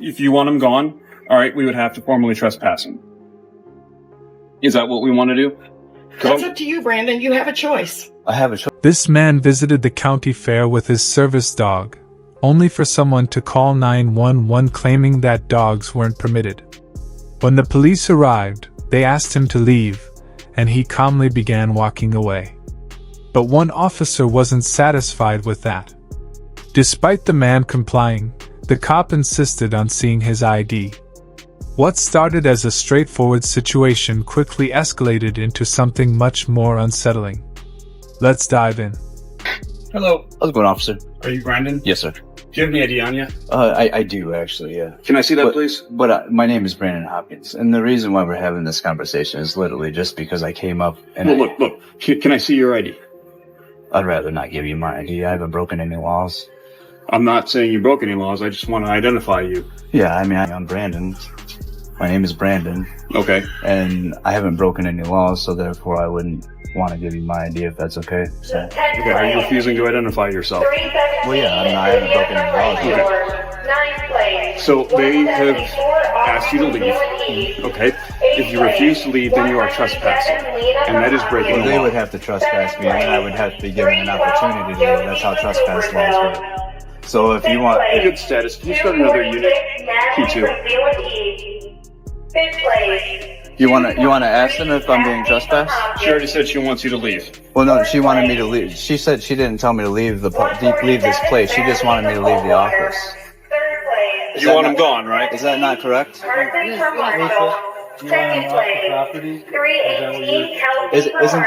If you want him gone, all right, we would have to formally trespass him. Is that what we want to do? That's up to you, Brandon. You have a choice. I have a choice. This man visited the county fair with his service dog, only for someone to call 911 claiming that dogs weren't permitted. When the police arrived, they asked him to leave, and he calmly began walking away. But one officer wasn't satisfied with that. Despite the man complying, the cop insisted on seeing his ID. What started as a straightforward situation quickly escalated into something much more unsettling. Let's dive in. Hello. How's it going, officer? Are you Brandon? Yes, sir. Do you have any ID on you? I do, actually, yeah. Can I see that, please? But my name is Brandon Hopkins, and the reason why we're having this conversation is literally just because I came up and... Well, look. Can I see your ID? I'd rather not give you my ID. I haven't broken any laws. I'm not saying you broke any laws. I just want to identify you. Yeah, I mean, I'm Brandon. My name is Brandon. Okay. And I haven't broken any laws, so therefore I wouldn't want to give you my ID if that's okay. So. Okay, are you refusing to identify yourself? Well, yeah, I haven't broken any laws. Okay. So they have asked you to leave. Okay. If you refuse to leave, then you are trespassing. And that is breaking the law. They would have to trespass me, and then I would have to be given an opportunity to leave. That's how trespass laws work. So if you want... Good status. Can you start another unit? Q2. You want to ask them if I'm being trespassed? She already said she wants you to leave. Well, no, she wanted me to leave. She said she didn't tell me to leave leave this place. She just wanted me to leave the office. You want him gone, right? Is that not correct? Isn't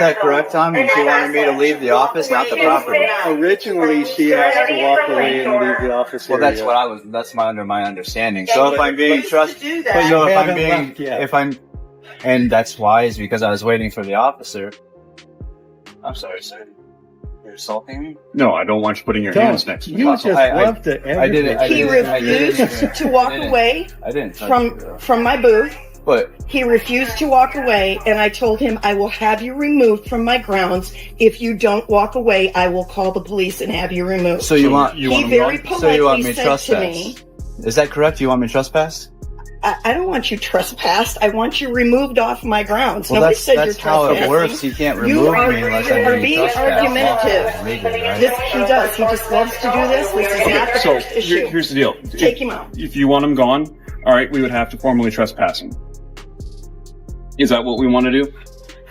that correct, Tom? And she wanted me to leave the office, not the property. Originally, she asked to walk away and leave the office Well, area. that's what that's my understanding. So if I'm being trusted, and that's why is because I was waiting for the officer. I'm sorry, sir. You're assaulting me? No, I don't want you putting your hands next to me. You just left it. I didn't. He refused to walk away from my booth. But he refused to walk away, and I told him, I will have you removed from my grounds. If you don't walk away, I will call the police and have you removed. So you want he very politely said to me, is that correct? You want me trespass? I don't want you trespassed. I want you removed off my grounds. Well, Nobody said you're that's how it trespassing. works. You can't remove me unless I'm being argumentative. He does. He just loves to do this. This is not the first issue. Here's the deal. Take him out. If you want him gone, all right, we would have to formally trespass him. Is that what we want to do?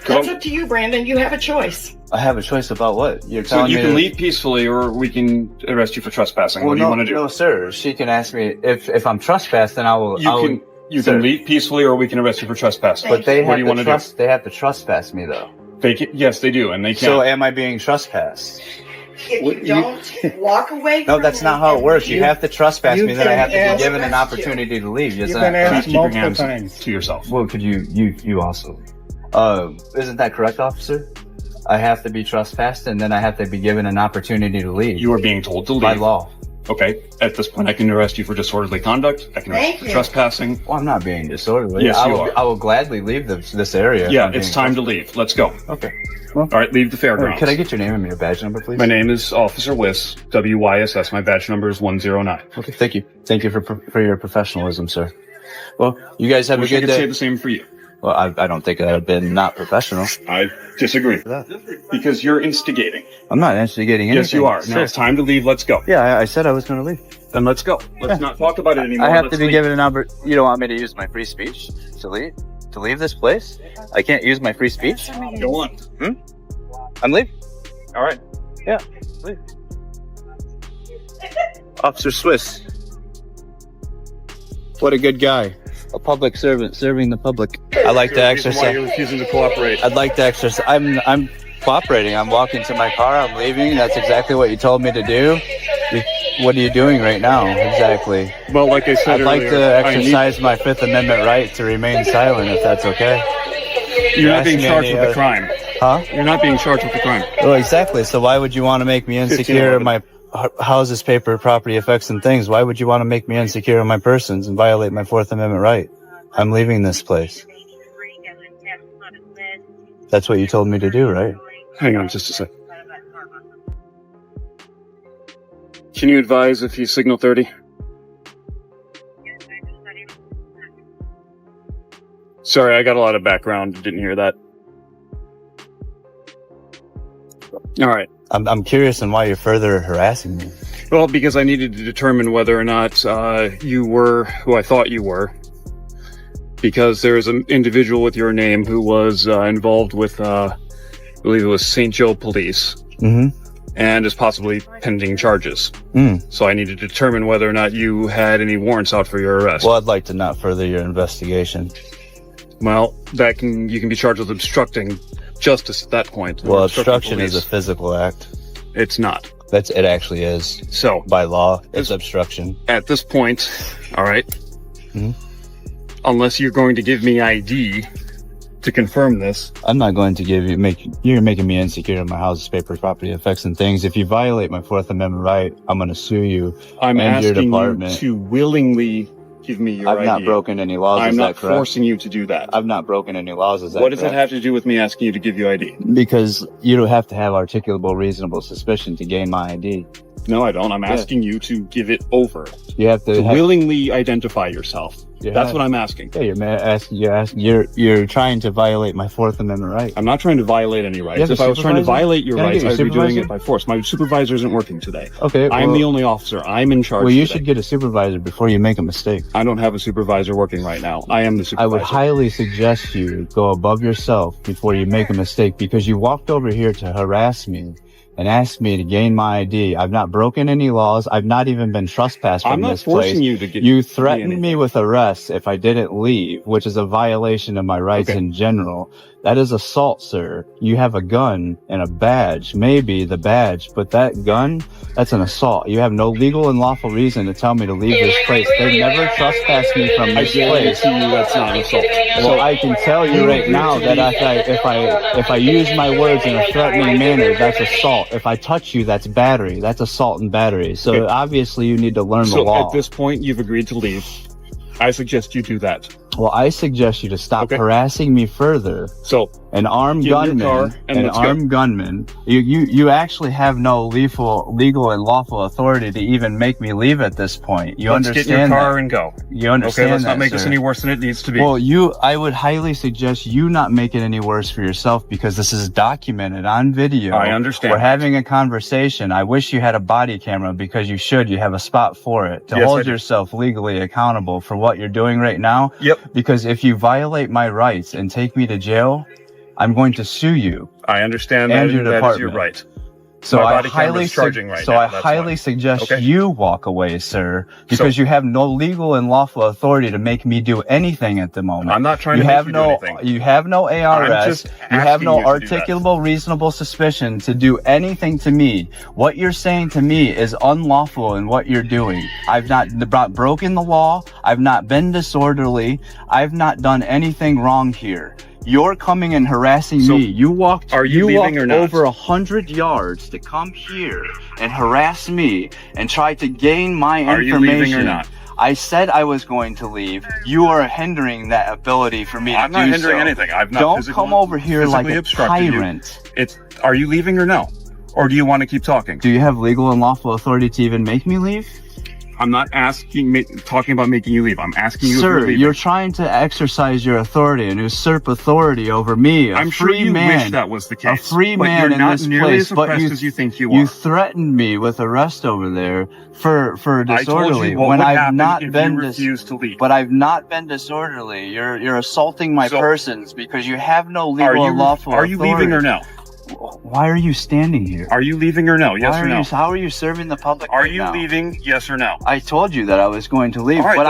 That's up to you, Brandon. You have a choice. I have a choice about what? You're So telling you me can leave peacefully, or we can arrest you for trespassing. What do you want to do? No, sir. She can ask me if I'm trespassed, then I will. You can leave peacefully, or we can arrest you for trespassing. But they what do you want to do? They have to trespass me, though. Yes, they do, and they can. So am I being trespassed? If you don't walk away No, from that's me, not how it works. You have to trespass me, then I have to can be given an opportunity to leave. You've been asked keep your multiple hands times. to yourself. Well, could you also? Isn't that correct, officer? I have to be trespassed, and then I have to be given an opportunity to leave. You are being told to leave. By law. Okay. At this point, I can arrest you for disorderly conduct. I can arrest you for trespassing. Well, I'm not being disorderly. Yes, you are. I will gladly leave this area. Yeah, it's time to leave. Let's go. Okay. All right, leave the fairgrounds. Could I get your name and your badge number, please? My name is Officer Wyss, WYSS. My badge number is 109. Okay, thank you. Thank you for your professionalism, sir. Well, you guys have a good I could day. say the same for you. Well, I don't think I've been not professional. I disagree. Because you're instigating. I'm not instigating anything. Yes, you are. Now it's time to leave. Let's go. Yeah, I said I was going to leave. Then let's go. Let's not talk about it anymore. I have Let's to be leave. given an opportunity. You don't want me to use my free speech to leave? To leave this place? I can't use my free speech? Go on. I'm leaving. All right. Yeah, leave. Officer Swiss. What a good guy. A public servant serving the public. I like to exercise. Why you're refusing to cooperate? I'd like to exercise. I'm cooperating. I'm walking to my car. I'm leaving. That's exactly what you told me to do. What are you doing right now? Exactly. Well, like I said I'd like to exercise my Fifth Amendment right to remain silent, if that's okay. You're not being charged with a crime. Huh? You're not being charged with a crime. Well, exactly. So why would you want to make me insecure of my houses, paper, property, effects, and things? Why would you want to make me insecure of my persons and violate my Fourth Amendment right? I'm leaving this place. That's what you told me to do, right? Hang on just a sec. Can you advise if he's signal 30? Sorry, I got a lot of background. Didn't hear that. All right. I'm curious on why you're further harassing me. Well, because I needed to determine whether or not you were who I thought you were. Because there is an individual with your name who was involved with, I believe it was St. Joe Police. Mm-hmm. And is possibly pending charges. So I need to determine whether or not you had any warrants out for your arrest. Well, I'd like to not further your investigation. Well, you can be charged with obstructing justice at that point. Well, obstruction is a physical act. It's not. It actually is. So by law, it's obstruction. At this point, all right. Mm-hmm. Unless you're going to give me ID to confirm this. I'm not going to you're making me insecure of my house's papers, property, effects, and things. If you violate my Fourth Amendment right, I'm going to sue you I'm and your asking department. you to willingly give me your ID. I've not broken any laws. I'm is not that correct? forcing you to do that. I've not broken any laws. Is that What does correct? that have to do with me asking you to give you ID? Because you don't have to have articulable reasonable suspicion to gain my ID. No, I don't. I'm asking you to give it over. You have to willingly identify yourself. That's what I'm asking. Yeah, you're trying to violate my Fourth Amendment right. I'm not trying to violate any rights. If I was trying to violate your rights, I'd be doing it by force. My supervisor isn't working today. Okay. I'm the only officer. I'm in charge. Well, you today. should get a supervisor before you make a mistake. I don't have a supervisor working right now. I am the supervisor. I would highly suggest you go above yourself before you make a mistake, because you walked over here to harass me and asked me to gain my ID. I've not broken any laws. I've not even been trespassed from this place. I'm not forcing you to get. You threatened me with arrest if I didn't leave, which is a violation of my rights in general. That is assault, sir. You have a gun and a badge, maybe the badge, but that gun, that's an assault. You have no legal and lawful reason to tell me to leave this place. They never trespassed me from this place. That's not an assault. Well, I can tell you right now that if I use my words in a threatening manner, that's assault. If I touch you, that's battery. That's assault and battery. So obviously you need to learn the law. So at this point, you've agreed to leave. I suggest you do that. Well, I suggest you to stop harassing me further. So an armed gunman, you actually have no legal and lawful authority to even make me leave at this point. Let's get your car and go. You understand? Okay, let's not make this any worse than it needs to be. Well, I would highly suggest you not make it any worse for yourself, because this is documented on video. I understand. We're having a conversation. I wish you had a body camera, because you should. You have a spot for it to hold yourself legally accountable for what you're doing right now. Yep. Because if you violate my rights and take me to jail, I'm going to sue you. I understand that, that is your right. So I highly suggest you walk away, sir, because you have no legal and lawful authority to make me do anything at the moment. I'm not trying to make you do anything. You have no ARS. You have no articulable, reasonable suspicion to do anything to me. What you're saying to me is unlawful in what you're doing. I've not broken the law. I've not been disorderly. I've not done anything wrong here. You're coming and harassing me. You walked over 100 yards to come here and harass me and try to gain my information. Are you leaving or not? I said I was going to leave. You are hindering that ability for me to do so. I'm not hindering anything. I've not Don't come over here like a tyrant. Are you leaving or no? Or do you want to keep talking? Do you have legal and lawful authority to even make me leave? I'm not talking about making you leave. I'm asking you. Sir, you're trying to exercise your authority and usurp authority over me. I'm sure you wish that was the case. A free man in this place, but as you think you are. You threatened me with arrest over there for disorderly. I told you what would happen if you refused to leave. But I've not been disorderly. You're assaulting my persons because you have no legal and lawful authority. Are you leaving or no? Why are you standing here? Are you leaving or no? Yes or no? How are you serving the public? Are you leaving? Yes or no? I told you that I was going to leave, All right, but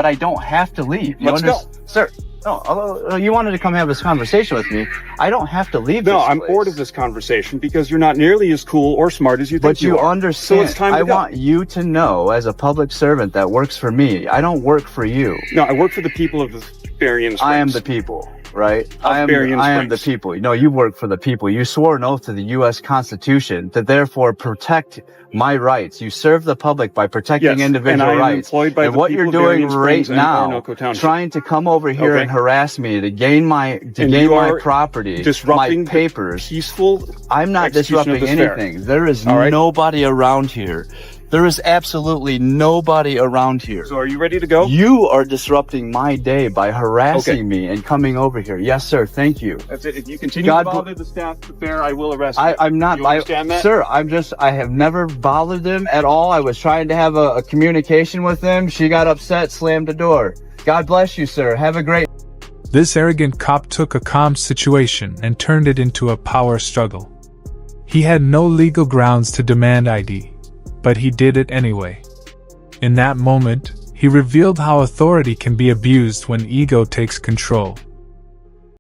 I don't have to leave. Let's go, sir. No, you wanted to come have this conversation with me. I don't have to leave. No, I'm bored of this conversation because you're not nearly as cool or smart as you think you are. But you understand. So it's time to go. I want you to know, as a public servant that works for me, I don't work for you. No, I work for the people of Berrien Springs. I am the people. Right? I am the people. No, you work for the people. You swore an oath to the U.S. Constitution to therefore protect my rights. You serve the public by protecting individual rights. And what you're doing right now, trying to come over here and harass me to gain my property, disrupting my papers. Peaceful. I'm not disrupting anything. There is nobody around here There is absolutely nobody around here. So are you ready to go? You are disrupting my day by harassing me and coming over here. Yes, sir. Thank you. That's it. If you continue to bother the staff there, I will arrest you. I'm not. You understand that? Sir, I have never bothered them at all. I was trying to have a communication with them. She got upset, slammed the door. God bless you, sir. Have a great... This arrogant cop took a calm situation and turned it into a power struggle. He had no legal grounds to demand ID, but he did it anyway. In that moment, he revealed how authority can be abused when ego takes control.